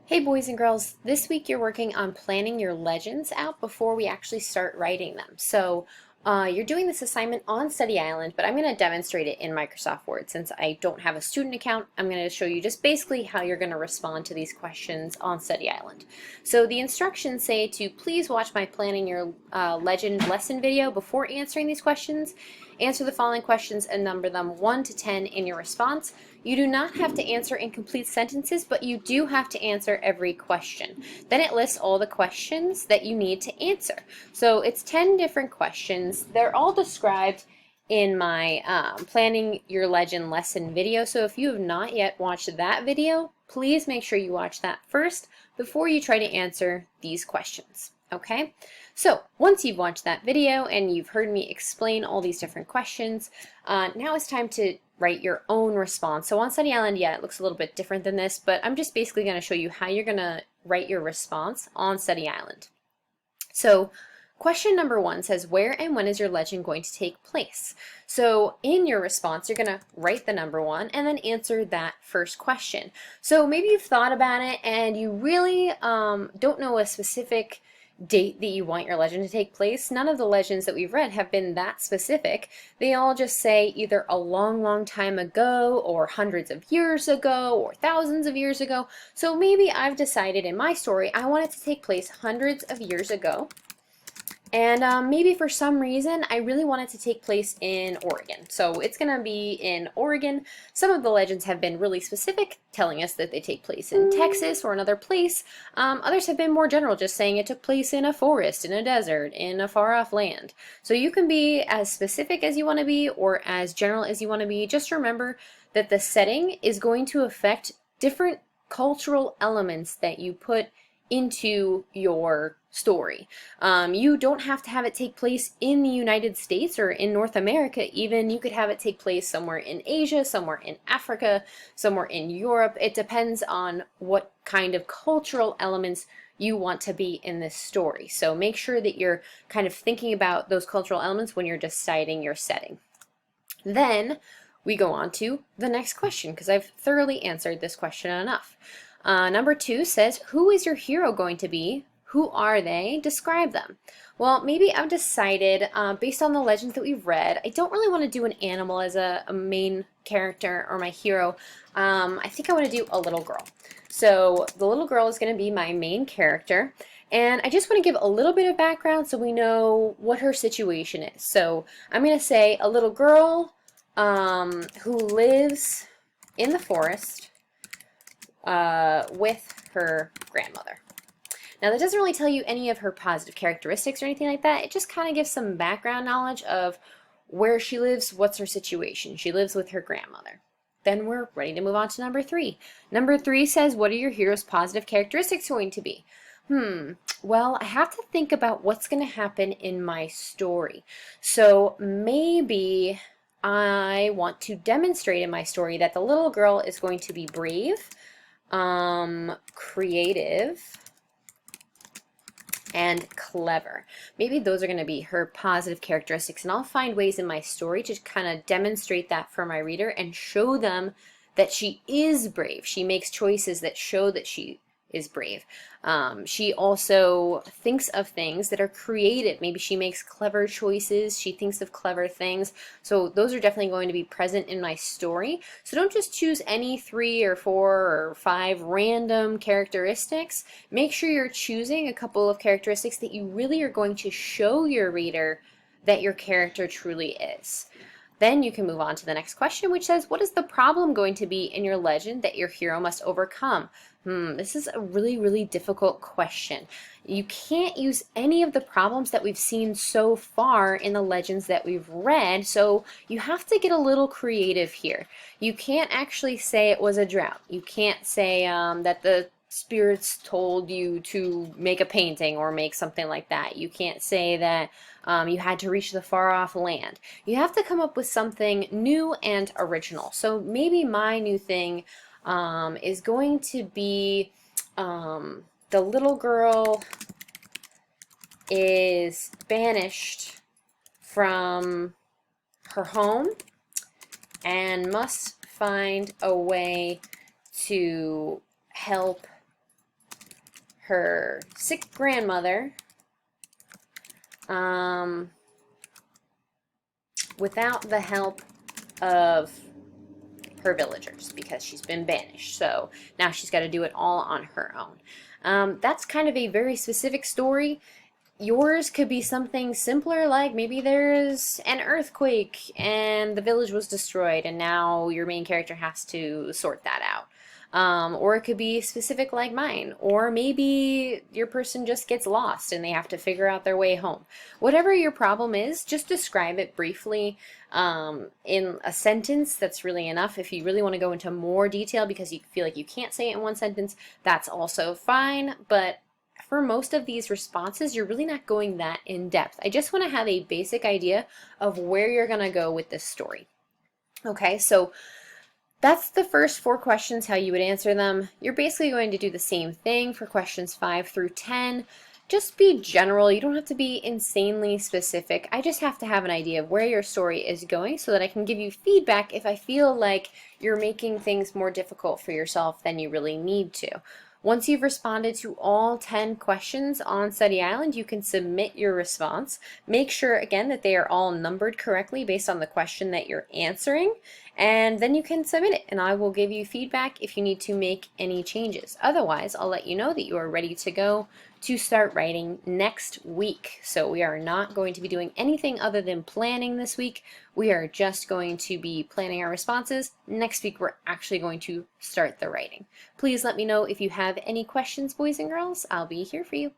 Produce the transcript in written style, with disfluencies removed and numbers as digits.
Hey boys and girls, this week you're working on planning your legends out before we actually start writing them. You're doing this assignment on Study Island, but I'm going to demonstrate it in Microsoft Word. Since I don't have a student account, I'm going to show you just basically how you're going to respond to these questions on Study Island. So the instructions say to please watch my planning your legend lesson video before answering these questions. Answer the following questions and number them 1 to 10 in your response. You do not have to answer incomplete sentences, but you do have to answer every question. Then it lists all the questions that you need to answer. So it's 10 different questions. They're all described in my Planning Your Legend lesson video. So if you have not yet watched that video, please make sure you watch that first before you try to answer these questions. Okay? So once you've watched that video and you've heard me explain all these different questions, now it's time to write your own response. So on Study Island, yeah, it looks a little bit different than this, but I'm just basically going to show you how you're going to write your response on Study Island. So question number 1 says, where and when is your legend going to take place? So in your response, you're going to write the number 1 and then answer that first question. So maybe you've thought about it and you really don't know a specific date that you want your legend to take place. None of the legends that we've read have been that specific. They all just say either a long time ago, or hundreds of years ago, or thousands of years ago. So maybe I've decided in my story I want it to take place hundreds of years ago. And maybe for some reason, I really want it to take place in Oregon. So it's going to be in Oregon. Some of the legends have been really specific, telling us that they take place in Texas or another place. Others have been more general, just saying it took place in a forest, in a desert, in a far-off land. So you can be as specific as you want to be or as general as you want to be. Just remember that the setting is going to affect different cultural elements that you put into your story. You don't have to have it take place in the United States or in North America even. You could have it take place somewhere in Asia, somewhere in Africa, somewhere in Europe. It depends on what kind of cultural elements you want to be in this story. So make sure that you're kind of thinking about those cultural elements when you're deciding your setting. Then we go on to the next question because I've thoroughly answered this question enough. Number 2 says, who is your hero going to be? Who are they? Describe them. Well, maybe I've decided, based on the legends that we've read, I don't really want to do an animal as a main character or my hero. I think I want to do a little girl. So the little girl is going to be my main character. And I just want to give a little bit of background so we know what her situation is. So I'm going to say a little girl who lives in the forest with her grandmother. Now that doesn't really tell you any of her positive characteristics or anything like that. It just kind of gives some background knowledge of where she lives, what's her situation. She lives with her grandmother. Then we're ready to move on to number 3. Number 3 says, what are your hero's positive characteristics going to be? Well, I have to think about what's going to happen in my story. So maybe I want to demonstrate in my story that the little girl is going to be brave, creative, and clever. Maybe those are going to be her positive characteristics, and I'll find ways in my story to kind of demonstrate that for my reader and show them that she is brave. She makes choices that show that she is brave. She also thinks of things that are creative. Maybe she makes clever choices. She thinks of clever things. So those are definitely going to be present in my story. So don't just choose any 3 or 4 or 5 random characteristics. Make sure you're choosing a couple of characteristics that you really are going to show your reader that your character truly is. Then you can move on to the next question, which says, what is the problem going to be in your legend that your hero must overcome? This is a really difficult question. You can't use any of the problems that we've seen so far in the legends that we've read, so you have to get a little creative here. You can't actually say it was a drought. You can't say that the spirits told you to make a painting or make something like that. You can't say that you had to reach the far off land. You have to come up with something new and original. So maybe my new thing is going to be the little girl is banished from her home and must find a way to help her sick grandmother without the help of her villagers because she's been banished. So now she's got to do it all on her own. That's kind of a very specific story. Yours could be something simpler, like maybe there's an earthquake and the village was destroyed, and now your main character has to sort that out. Or it could be specific, like mine. Or maybe your person just gets lost and they have to figure out their way home. Whatever your problem is, just describe it briefly in a sentence. That's really enough. If you really want to go into more detail because you feel like you can't say it in one sentence, that's also fine. But for most of these responses, you're really not going that in depth. I just want to have a basic idea of where you're going to go with this story. Okay, so that's the first 4 questions, how you would answer them. You're basically going to do the same thing for questions 5 through 10. Just be general. You don't have to be insanely specific. I just have to have an idea of where your story is going so that I can give you feedback if I feel like you're making things more difficult for yourself than you really need to. Once you've responded to all 10 questions on Study Island, you can submit your response. Make sure, again, that they are all numbered correctly based on the question that you're answering, and then you can submit it, and I will give you feedback if you need to make any changes. Otherwise, I'll let you know that you are ready to go to start writing next week. So we are not going to be doing anything other than planning this week. We are just going to be planning our responses. Next week, we're actually going to start the writing. Please let me know if you have any questions, boys and girls. I'll be here for you.